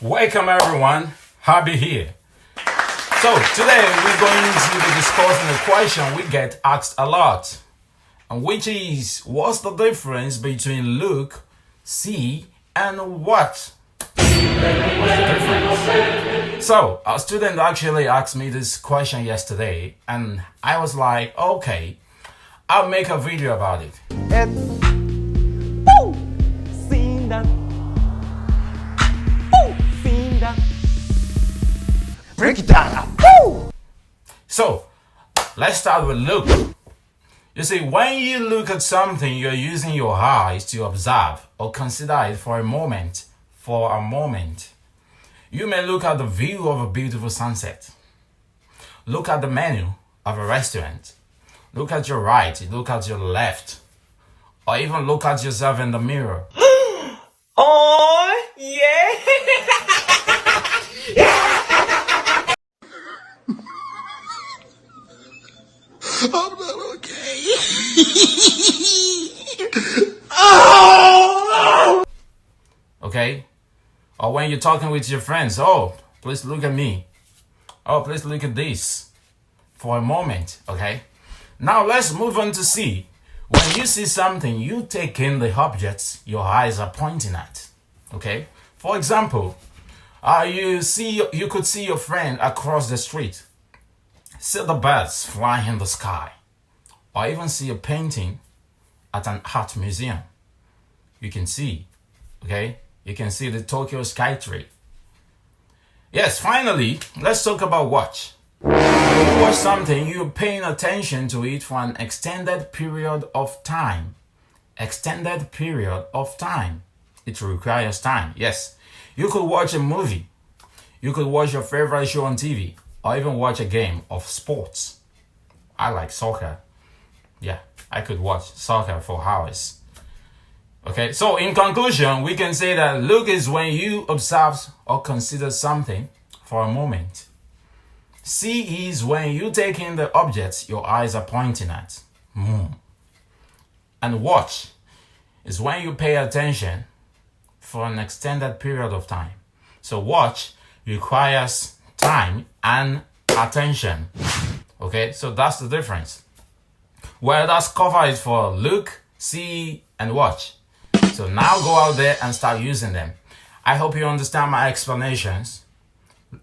Welcome everyone, Happy here. So today we're going to be discussing a question we get asked a lot, and which is what's the difference between look, see, and watch? So a student actually asked me this question yesterday, and I was like, okay, I'll make a video about it. Seen that. Seen that. Break it down. So let's start with look. You see, when you look at something, you're using your eyes to observe or consider it for a moment. You may look at the view of a beautiful sunset. Look at the menu of a restaurant. Look at your right, look at your left. Or even look at yourself in the mirror. Oh, yeah. I'm not okay. Okay? Or when you're talking with your friends, oh, please look at me. Oh, please look at this. For a moment, okay? Now let's move on to see. When you see something, you take in the objects your eyes are pointing at. Okay? For example, you could see your friend across the street. See the birds flying in the sky. Or even see a painting at an art museum. You can see, okay? You can see the Tokyo Skytree. Yes, finally, let's talk about watch. When you watch something, you're paying attention to it for an extended period of time. Extended period of time. It requires time, yes. You could watch a movie. You could watch your favorite show on TV. Or even watch a game of sports. I like soccer. Yeah, I could watch soccer for hours. Okay, so in conclusion, we can say that look is when you observe or consider something for a moment. See is when you take in the objects your eyes are pointing at. And watch is when you pay attention for an extended period of time. So watch requires time and attention. Okay, so that's the difference. Well, that's covered it for look, see, and watch. So now go out there and start using them. I hope you understand my explanations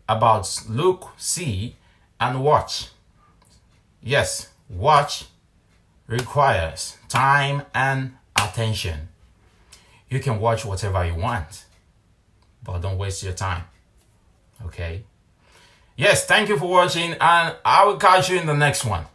about look, see, and watch. Yes, watch requires time and attention. You can watch whatever you want, but don't waste your time. Okay? Yes, thank you for watching, and I will catch you in the next one.